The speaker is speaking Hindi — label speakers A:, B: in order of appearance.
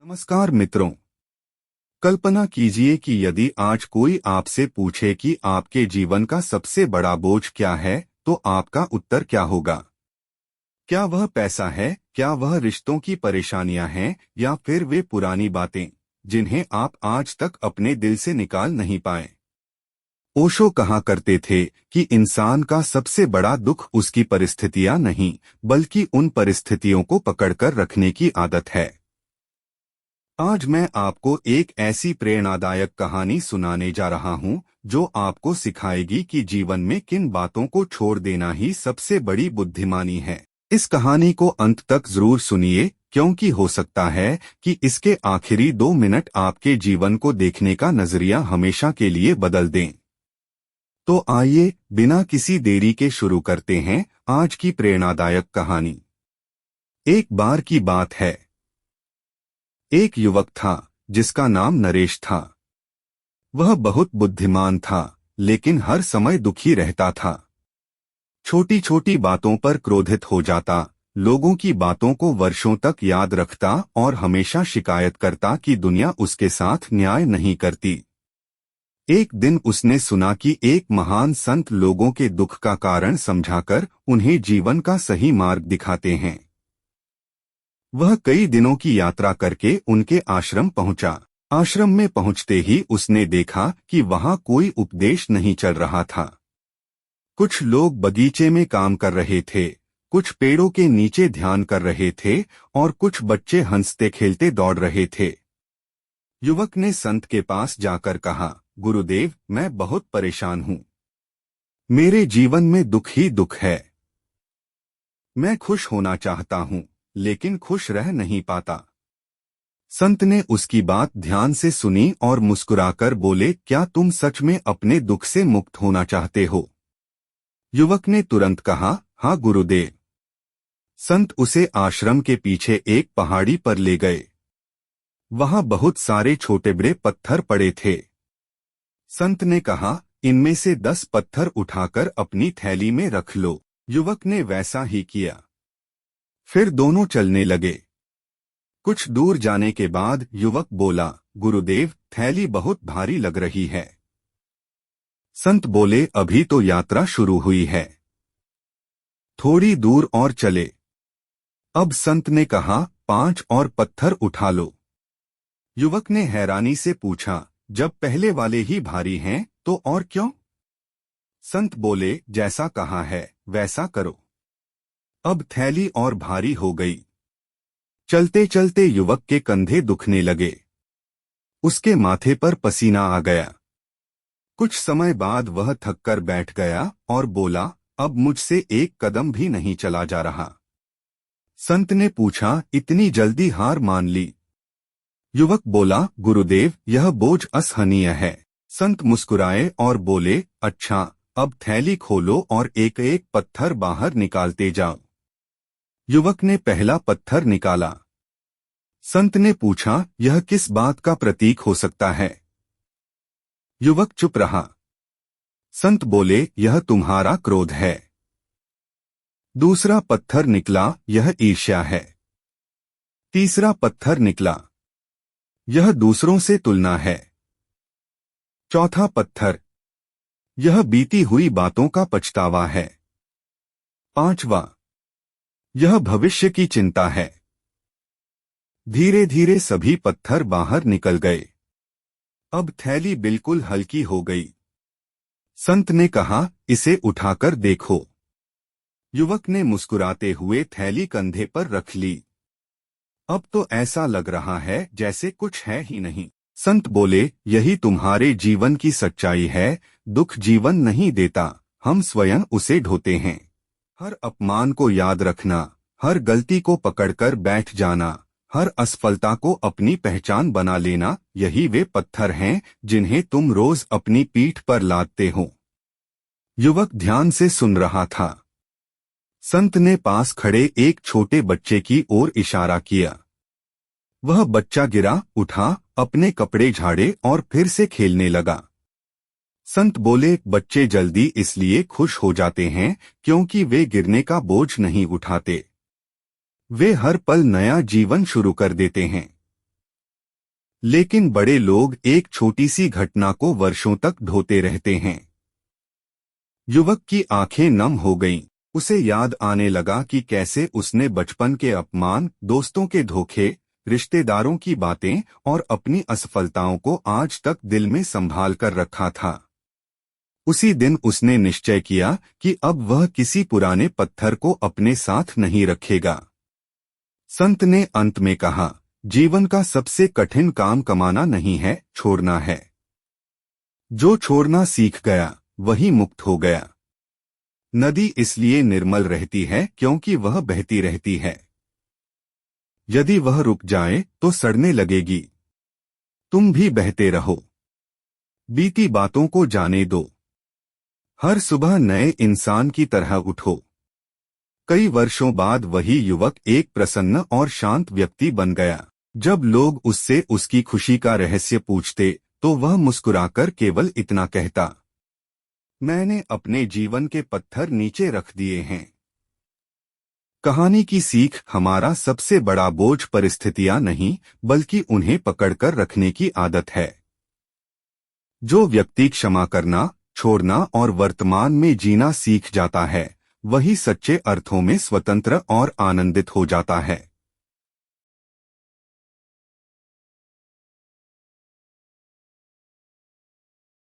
A: नमस्कार मित्रों। कल्पना कीजिए कि यदि आज कोई आपसे पूछे कि आपके जीवन का सबसे बड़ा बोझ क्या है, तो आपका उत्तर क्या होगा? क्या वह पैसा है, क्या वह रिश्तों की परेशानियां हैं, या फिर वे पुरानी बातें जिन्हें आप आज तक अपने दिल से निकाल नहीं पाए? ओशो कहा करते थे कि इंसान का सबसे बड़ा दुख उसकी परिस्थितियां नहीं, बल्कि उन परिस्थितियों को पकड़कर रखने की आदत है। आज मैं आपको एक ऐसी प्रेरणादायक कहानी सुनाने जा रहा हूं, जो आपको सिखाएगी कि जीवन में किन बातों को छोड़ देना ही सबसे बड़ी बुद्धिमानी है। इस कहानी को अंत तक जरूर सुनिए, क्योंकि हो सकता है कि इसके आखिरी 2 मिनट आपके जीवन को देखने का नजरिया हमेशा के लिए बदल दें। तो आइए, बिना किसी देरी के शुरू करते हैं आज की प्रेरणादायक कहानी। एक बार की बात है। एक युवक था जिसका नाम नरेश था। वह बहुत बुद्धिमान था, लेकिन हर समय दुखी रहता था। छोटी छोटी बातों पर क्रोधित हो जाता, लोगों की बातों को वर्षों तक याद रखता और हमेशा शिकायत करता कि दुनिया उसके साथ न्याय नहीं करती। एक दिन उसने सुना कि एक महान संत लोगों के दुख का कारण समझाकर उन्हें जीवन का सही मार्ग दिखाते हैं। वह कई दिनों की यात्रा करके उनके आश्रम पहुंचा। आश्रम में पहुंचते ही उसने देखा कि वहां कोई उपदेश नहीं चल रहा था। कुछ लोग बगीचे में काम कर रहे थे, कुछ पेड़ों के नीचे ध्यान कर रहे थे और कुछ बच्चे हंसते खेलते दौड़ रहे थे। युवक ने संत के पास जाकर कहा, गुरुदेव, मैं बहुत परेशान हूं। मेरे जीवन में दुख ही दुख है। मैं खुश होना चाहता हूं, लेकिन खुश रह नहीं पाता। संत ने उसकी बात ध्यान से सुनी और मुस्कुराकर बोले, क्या तुम सच में अपने दुख से मुक्त होना चाहते हो? युवक ने तुरंत कहा, हाँ गुरुदेव। संत उसे आश्रम के पीछे एक पहाड़ी पर ले गए। वहां बहुत सारे छोटे बड़े पत्थर पड़े थे। संत ने कहा, इनमें से 10 पत्थर उठाकर अपनी थैली में रख लो। युवक ने वैसा ही किया। फिर दोनों चलने लगे। कुछ दूर जाने के बाद युवक बोला, गुरुदेव, थैली बहुत भारी लग रही है। संत बोले, अभी तो यात्रा शुरू हुई है, थोड़ी दूर और चले। अब संत ने कहा, 5 और पत्थर उठा लो। युवक ने हैरानी से पूछा, जब पहले वाले ही भारी हैं, तो और क्यों? संत बोले, जैसा कहा है वैसा करो। अब थैली और भारी हो गई। चलते चलते युवक के कंधे दुखने लगे। उसके माथे पर पसीना आ गया। कुछ समय बाद वह थककर बैठ गया और बोला, अब मुझसे एक कदम भी नहीं चला जा रहा। संत ने पूछा, इतनी जल्दी हार मान ली? युवक बोला, गुरुदेव, यह बोझ असहनीय है। संत मुस्कुराए और बोले, अच्छा, अब थैली खोलो और एक एक पत्थर बाहर निकालते जाओ। युवक ने पहला पत्थर निकाला। संत ने पूछा, यह किस बात का प्रतीक हो सकता है? युवक चुप रहा। संत बोले, यह तुम्हारा क्रोध है। दूसरा पत्थर निकला, यह ईर्ष्या है। तीसरा पत्थर निकला, यह दूसरों से तुलना है। चौथा पत्थर, यह बीती हुई बातों का पछतावा है। पांचवा, यह भविष्य की चिंता है। धीरे धीरे सभी पत्थर बाहर निकल गए। अब थैली बिल्कुल हल्की हो गई। संत ने कहा, इसे उठाकर देखो। युवक ने मुस्कुराते हुए थैली कंधे पर रख ली। अब तो ऐसा लग रहा है जैसे कुछ है ही नहीं। संत बोले, यही तुम्हारे जीवन की सच्चाई है। दुख जीवन नहीं देता, हम स्वयं उसे ढोते हैं। हर अपमान को याद रखना, हर गलती को पकड़कर बैठ जाना, हर असफलता को अपनी पहचान बना लेना, यही वे पत्थर हैं जिन्हें तुम रोज अपनी पीठ पर लादते हो। युवक ध्यान से सुन रहा था। संत ने पास खड़े एक छोटे बच्चे की ओर इशारा किया। वह बच्चा गिरा, उठा, अपने कपड़े झाड़े और फिर से खेलने लगा। संत बोले, बच्चे जल्दी इसलिए खुश हो जाते हैं क्योंकि वे गिरने का बोझ नहीं उठाते। वे हर पल नया जीवन शुरू कर देते हैं। लेकिन बड़े लोग एक छोटी सी घटना को वर्षों तक ढोते रहते हैं। युवक की आंखें नम हो गईं। उसे याद आने लगा कि कैसे उसने बचपन के अपमान, दोस्तों के धोखे, रिश्तेदारों की बातें और अपनी असफलताओं को आज तक दिल में संभाल कर रखा था। उसी दिन उसने निश्चय किया कि अब वह किसी पुराने पत्थर को अपने साथ नहीं रखेगा। संत ने अंत में कहा, जीवन का सबसे कठिन काम कमाना नहीं है, छोड़ना है। जो छोड़ना सीख गया वही मुक्त हो गया। नदी इसलिए निर्मल रहती है क्योंकि वह बहती रहती है। यदि वह रुक जाए तो सड़ने लगेगी। तुम भी बहते रहो। बीती बातों को जाने दो। हर सुबह नए इंसान की तरह उठो। कई वर्षों बाद वही युवक एक प्रसन्न और शांत व्यक्ति बन गया। जब लोग उससे उसकी खुशी का रहस्य पूछते तो वह मुस्कुराकर केवल इतना कहता, मैंने अपने जीवन के पत्थर नीचे रख दिए हैं। कहानी की सीख, हमारा सबसे बड़ा बोझ परिस्थितियां नहीं बल्कि उन्हें पकड़कर रखने की आदत है। जो व्यक्ति क्षमा करना, छोड़ना और वर्तमान में जीना सीख जाता है, वही सच्चे अर्थों में स्वतंत्र और आनंदित हो जाता है।